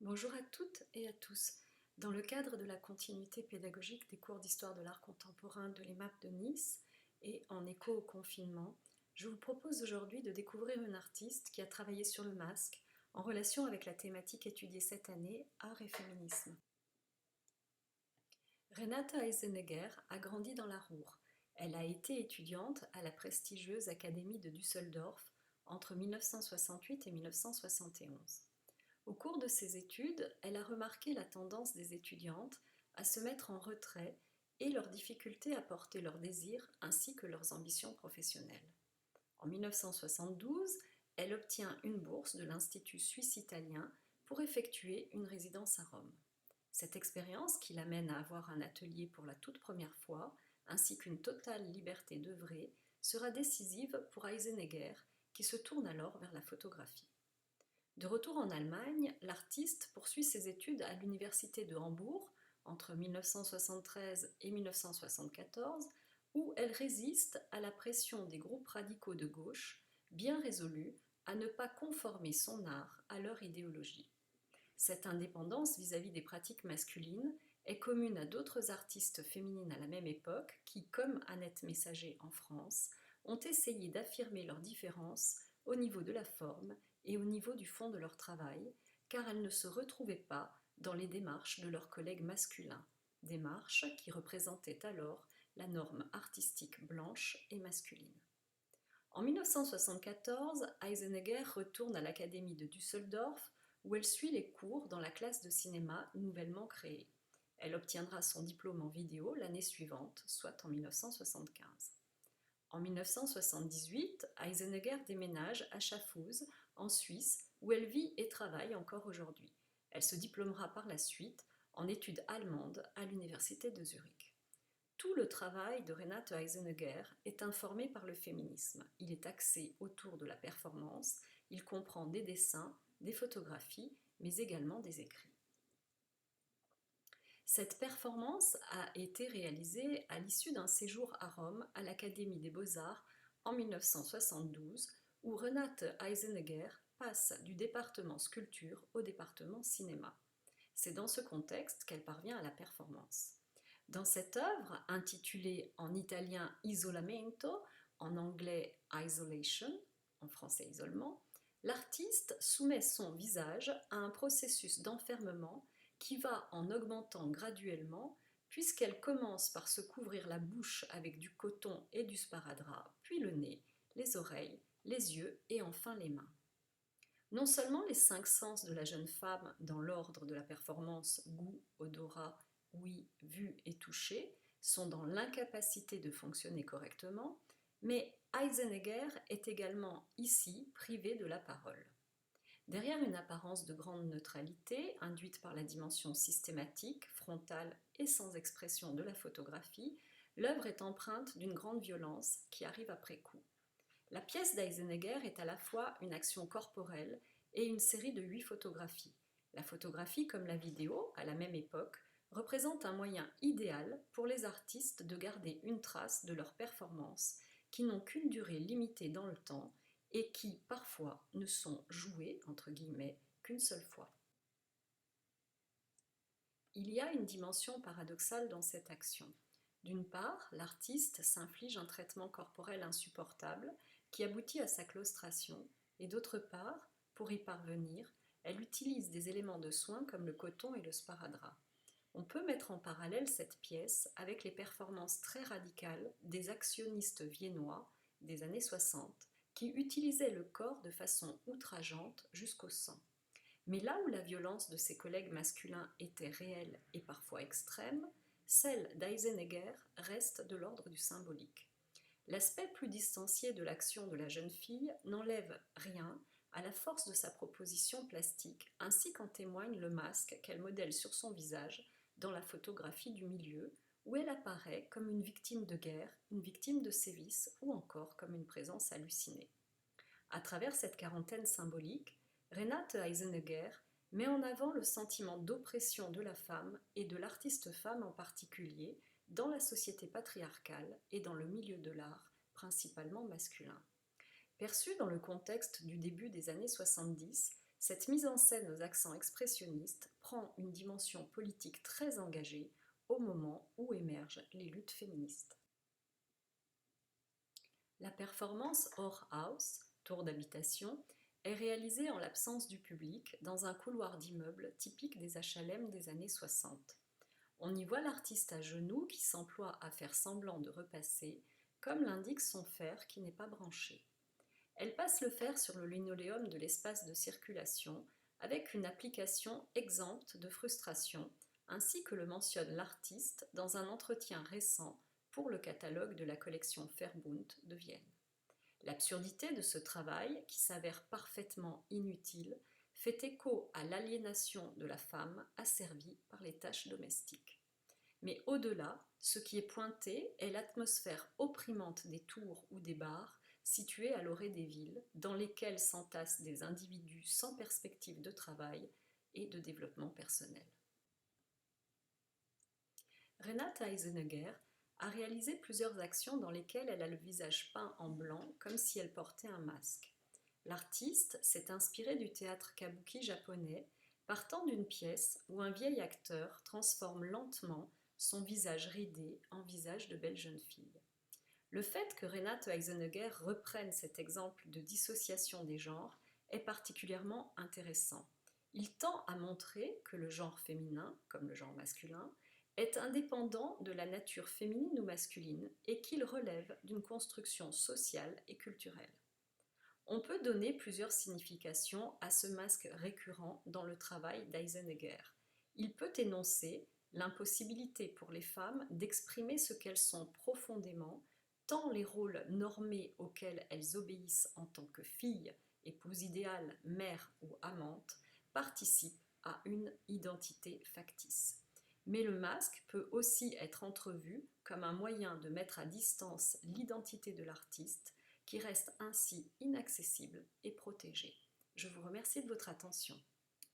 Bonjour à toutes et à tous. Dans le cadre de la continuité pédagogique des cours d'histoire de l'art contemporain de l'EMAP de Nice et en écho au confinement, je vous propose aujourd'hui de découvrir une artiste qui a travaillé sur le masque en relation avec la thématique étudiée cette année, art et féminisme. Renate Eisenegger a grandi dans la Ruhr. Elle a été étudiante à la prestigieuse Académie de Düsseldorf entre 1968 et 1971. Au cours de ses études, elle a remarqué la tendance des étudiantes à se mettre en retrait et leur difficulté à porter leurs désirs ainsi que leurs ambitions professionnelles. En 1972, elle obtient une bourse de l'Institut suisse-italien pour effectuer une résidence à Rome. Cette expérience, qui l'amène à avoir un atelier pour la toute première fois, ainsi qu'une totale liberté d'œuvrer, sera décisive pour Eisenegger, qui se tourne alors vers la photographie. De retour en Allemagne, l'artiste poursuit ses études à l'université de Hambourg entre 1973 et 1974, où elle résiste à la pression des groupes radicaux de gauche, bien résolus à ne pas conformer son art à leur idéologie. Cette indépendance vis-à-vis des pratiques masculines est commune à d'autres artistes féminines à la même époque qui, comme Annette Messager en France, ont essayé d'affirmer leurs différences au niveau de la forme et au niveau du fond de leur travail, car elles ne se retrouvaient pas dans les démarches de leurs collègues masculins, démarches qui représentaient alors la norme artistique blanche et masculine. En 1974, Eisenegger retourne à l'Académie de Düsseldorf où elle suit les cours dans la classe de cinéma nouvellement créée. Elle obtiendra son diplôme en vidéo l'année suivante, soit en 1975. En 1978, Eisenegger déménage à Schaffhouse, en Suisse, où elle vit et travaille encore aujourd'hui. Elle se diplômera par la suite en études allemandes à l'université de Zurich. Tout le travail de Renate Eisenegger est informé par le féminisme. Il est axé autour de la performance, il comprend des dessins, des photographies, mais également des écrits. Cette performance a été réalisée à l'issue d'un séjour à Rome à l'Académie des Beaux-Arts en 1972, où Renate Eisenegger passe du département sculpture au département cinéma. C'est dans ce contexte qu'elle parvient à la performance. Dans cette œuvre, intitulée en italien Isolamento, en anglais Isolation, en français isolement, l'artiste soumet son visage à un processus d'enfermement qui va en augmentant graduellement, puisqu'elle commence par se couvrir la bouche avec du coton et du sparadrap, puis le nez, les oreilles, les yeux et enfin les mains. Non seulement les 5 sens de la jeune femme, dans l'ordre de la performance goût, odorat, ouïe, vue et toucher, sont dans l'incapacité de fonctionner correctement, mais Eisenegger est également ici privée de la parole. Derrière une apparence de grande neutralité, induite par la dimension systématique, frontale et sans expression de la photographie, l'œuvre est empreinte d'une grande violence qui arrive après coup. La pièce d'Eisenegger est à la fois une action corporelle et une série de 8 photographies. La photographie, comme la vidéo, à la même époque, représente un moyen idéal pour les artistes de garder une trace de leurs performances qui n'ont qu'une durée limitée dans le temps et qui, parfois, ne sont jouées, entre guillemets, qu'une seule fois. Il y a une dimension paradoxale dans cette action. D'une part, l'artiste s'inflige un traitement corporel insupportable qui aboutit à sa claustration, et d'autre part, pour y parvenir, elle utilise des éléments de soin comme le coton et le sparadrap. On peut mettre en parallèle cette pièce avec les performances très radicales des actionnistes viennois des années 60 qui utilisaient le corps de façon outrageante jusqu'au sang. Mais là où la violence de ses collègues masculins était réelle et parfois extrême, celle d'Eisenegger reste de l'ordre du symbolique. L'aspect plus distancié de l'action de la jeune fille n'enlève rien à la force de sa proposition plastique, ainsi qu'en témoigne le masque qu'elle modèle sur son visage dans la photographie du milieu, où elle apparaît comme une victime de guerre, une victime de sévices ou encore comme une présence hallucinée. À travers cette quarantaine symbolique, Renate Eisenegger met en avant le sentiment d'oppression de la femme et de l'artiste femme en particulier dans la société patriarcale et dans le milieu de l'art, principalement masculin. Perçue dans le contexte du début des années 70, Cette mise en scène aux accents expressionnistes prend une dimension politique très engagée au moment où émergent les luttes féministes. La performance Our House, tour d'habitation, est réalisée en l'absence du public dans un couloir d'immeuble typique des HLM des années 60. On y voit l'artiste à genoux qui s'emploie à faire semblant de repasser, comme l'indique son fer qui n'est pas branché. Elle passe le fer sur le linoléum de l'espace de circulation avec une application exempte de frustration, ainsi que le mentionne l'artiste dans un entretien récent pour le catalogue de la collection Verbund de Vienne. L'absurdité de ce travail, qui s'avère parfaitement inutile, fait écho à l'aliénation de la femme asservie par les tâches domestiques. Mais au-delà, ce qui est pointé est l'atmosphère opprimante des tours ou des bars situés à l'orée des villes, dans lesquelles s'entassent des individus sans perspective de travail et de développement personnel. Renate Eisenegger a réalisé plusieurs actions dans lesquelles elle a le visage peint en blanc comme si elle portait un masque. L'artiste s'est inspiré du théâtre kabuki japonais, partant d'une pièce où un vieil acteur transforme lentement son visage ridé en visage de belle jeune fille. Le fait que Renate Eisenegger reprenne cet exemple de dissociation des genres est particulièrement intéressant. Il tend à montrer que le genre féminin, comme le genre masculin, est indépendant de la nature féminine ou masculine et qu'il relève d'une construction sociale et culturelle. On peut donner plusieurs significations à ce masque récurrent dans le travail d'Eisenegger. Il peut énoncer l'impossibilité pour les femmes d'exprimer ce qu'elles sont profondément, tant les rôles normés auxquels elles obéissent en tant que fille, épouse idéale, mère ou amante participent à une identité factice. Mais le masque peut aussi être entrevu comme un moyen de mettre à distance l'identité de l'artiste, qui reste ainsi inaccessible et protégée. Je vous remercie de votre attention.